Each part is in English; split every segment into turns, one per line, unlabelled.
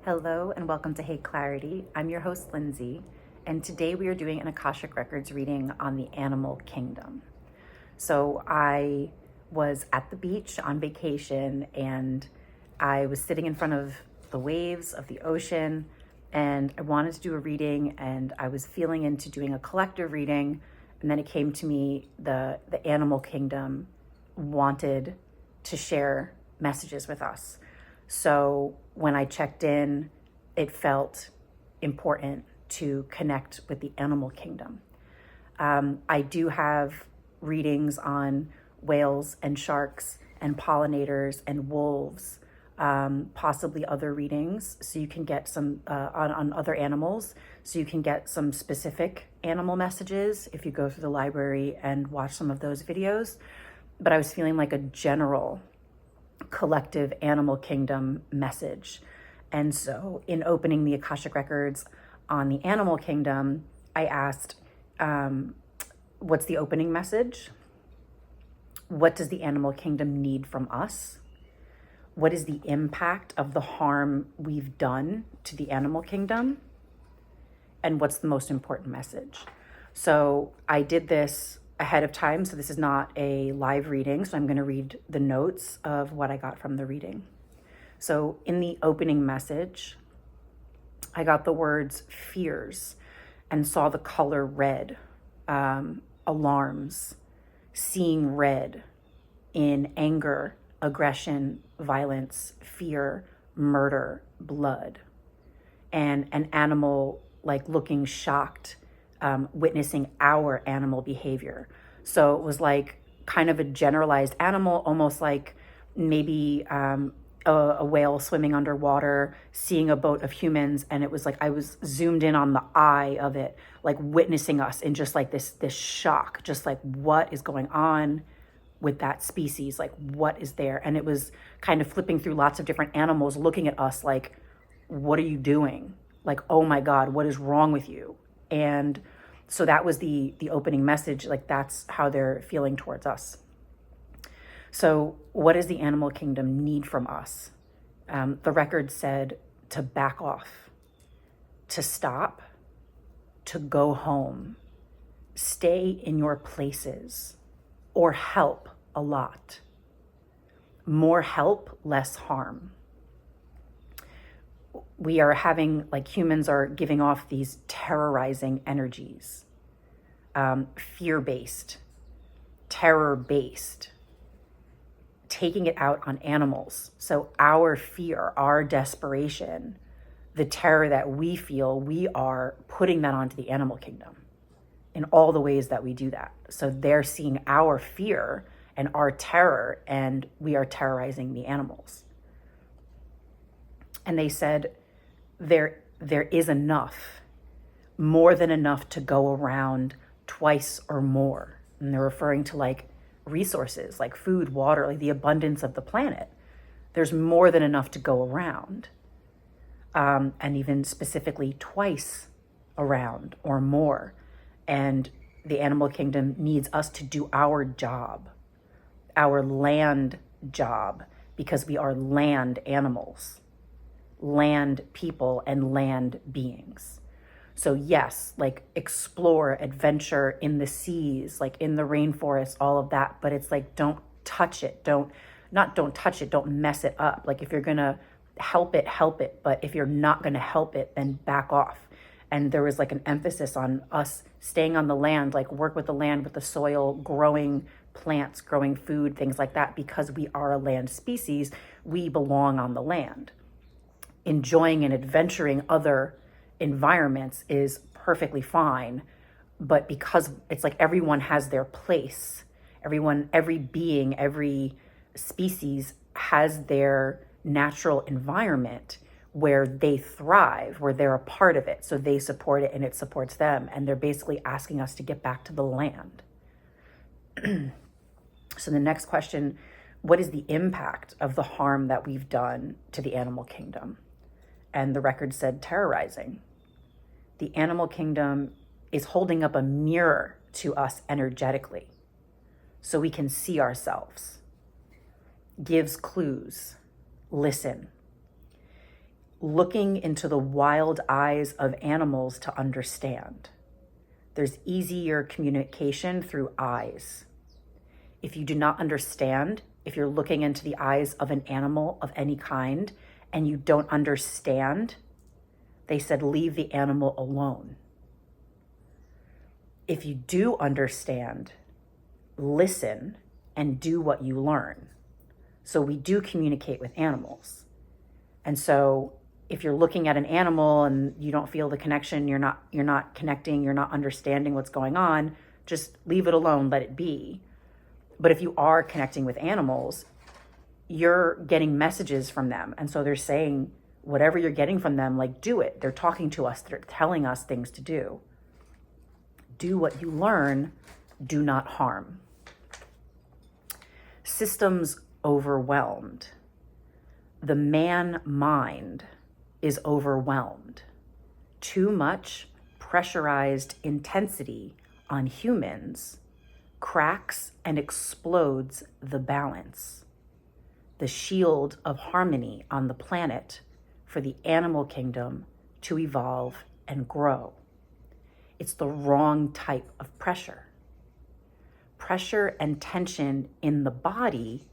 Hello and welcome to Hey Clarity. I'm your host, Lindsay, and today we are doing an Akashic Records reading on the animal kingdom. So I was at the beach on vacation and I was sitting in front of the waves of the ocean and I wanted to do a reading and I was feeling into doing a collective reading, and then it came to me the animal kingdom wanted to share messages with us. So when I checked in, it felt important to connect with the animal kingdom. I do have readings on whales and sharks and pollinators and wolves, possibly other readings. So you can get some on other animals. So you can get some specific animal messages if you go through the library and watch some of those videos. But I was feeling like a general collective animal kingdom message. And so in opening the Akashic Records on the animal kingdom, I asked, what's the opening message? What does the animal kingdom need from us? What is the impact of the harm we've done to the animal kingdom? And what's the most important message? So I did this ahead of time. So this is not a live reading. So I'm going to read the notes of what I got from the reading. So in the opening message, I got the words fears and saw the color red, alarms, seeing red in anger, aggression, violence, fear, murder, blood, and an animal like looking shocked, witnessing our animal behavior. So it was like kind of a generalized animal, almost like maybe a whale swimming underwater, seeing a boat of humans, and it was like I was zoomed in on the eye of it, like witnessing us in just like this shock, just like what is going on with that species, like what is there? And it was kind of flipping through lots of different animals, looking at us like, what are you doing? Like, oh my God, what is wrong with you? And so that was the opening message. Like that's how they're feeling towards us. So what does the animal kingdom need from us? The record said to back off, to stop, to go home, stay in your places, or help a lot. More help, less harm. We are having, like humans are giving off these terrorizing energies, fear-based, terror-based, taking it out on animals. So our fear, our desperation, the terror that we feel, we are putting that onto the animal kingdom in all the ways that we do that. So they're seeing our fear and our terror, and we are terrorizing the animals. And they said, there is enough, more than enough to go around twice or more. And they're referring to like resources, like food, water, like the abundance of the planet. There's more than enough to go around. And even specifically twice around or more. And the animal kingdom needs us to do our job, our land job, because we are land animals, land people, and land beings. So yes, like explore, adventure in the seas, like in the rainforest, all of that. But it's like, don't touch it. Don't touch it. Don't mess it up. Like if you're going to help it. But if you're not going to help it, then back off. And there was like an emphasis on us staying on the land, like work with the land, with the soil, growing plants, growing food, things like that, because we are a land species. We belong on the land. Enjoying and adventuring other environments is perfectly fine, but because it's like everyone has their place, every being, every species has their natural environment where they thrive, where they're a part of it, so they support it and it supports them, and they're basically asking us to get back to the land. So the next question, what is the impact of the harm that we've done to the animal kingdom? And the record said terrorizing. The animal kingdom is holding up a mirror to us energetically so we can see ourselves, gives clues, listen. looking into the wild eyes of animals to understand. There's easier communication through eyes. If you do not understand, if you're looking into the eyes of an animal of any kind and you don't understand, they said, leave the animal alone. If you do understand, listen and do what you learn. So we do communicate with animals. And so if you're looking at an animal and you don't feel the connection, you're not connecting, you're not understanding what's going on, just leave it alone, let it be. But if you are connecting with animals, you're getting messages from them. And so they're saying, whatever you're getting from them, like, do it. They're talking to us. They're telling us things to do. Do what you learn. Do not harm. Systems overwhelmed. The man mind is overwhelmed. Too much pressurized intensity on humans cracks and explodes the balance, the shield of harmony on the planet for the animal kingdom to evolve and grow. It's the wrong type of pressure. Pressure and tension in the body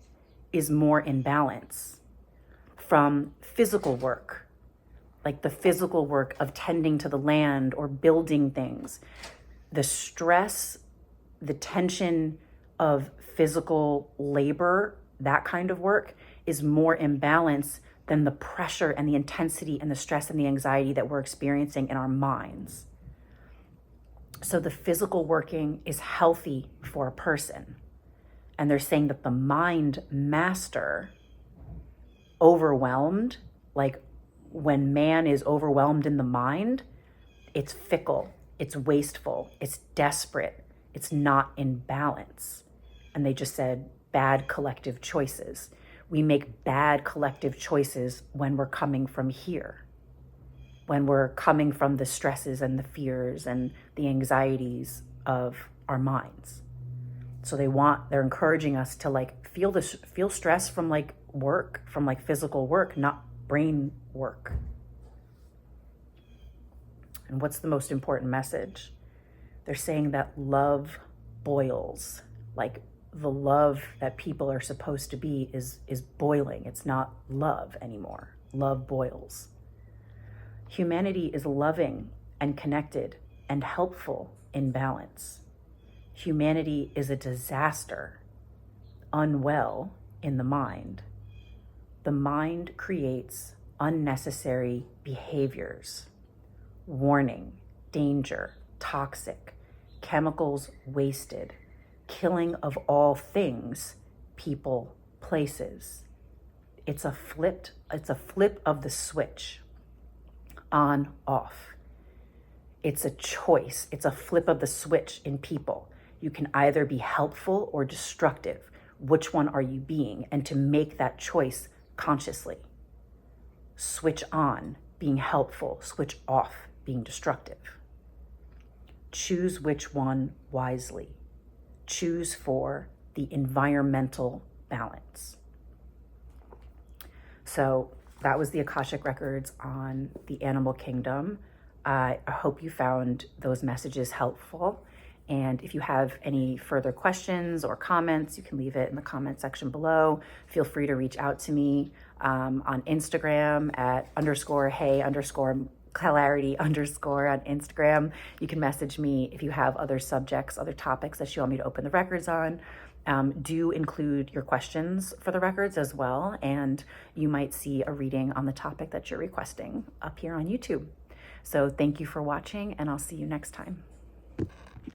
is more in balance from physical work, like the physical work of tending to the land or building things. The stress, the tension of physical labor, that kind of work is more in balance than the pressure and the intensity and the stress and the anxiety that we're experiencing in our minds. So the physical working is healthy for a person. And they're saying that the mind master, overwhelmed, like when man is overwhelmed in the mind, it's fickle, it's wasteful, it's desperate, it's not in balance. And they just said bad collective choices. We make bad collective choices when we're coming from here, when we're coming from the stresses and the fears and the anxieties of our minds. So they're encouraging us to like feel stress from like work, from like physical work, not brain work. And what's the most important message? They're saying that love boils, like the love that people are supposed to be is boiling. It's not love anymore. Love boils. Humanity is loving and connected and helpful in balance. Humanity is a disaster, unwell in the mind. The mind creates unnecessary behaviors, warning, danger, toxic, chemicals wasted, killing of all things, people, places. It's a flip of the switch, on, off. It's a choice. It's a flip of the switch in people. You can either be helpful or destructive. Which one are you being? And to make that choice consciously. Switch on, being helpful. Switch off, being destructive. Choose which one wisely. Choose for the environmental balance. So that was the Akashic Records on the animal kingdom. I hope you found those messages helpful. And if you have any further questions or comments, you can leave it in the comment section below. Feel free to reach out to me on Instagram at _hey_clarity_ on Instagram. You can message me if you have other subjects, other topics that you want me to open the records on. Do include your questions for the records as well, and you might see a reading on the topic that you're requesting up here on YouTube. So thank you for watching, and I'll see you next time.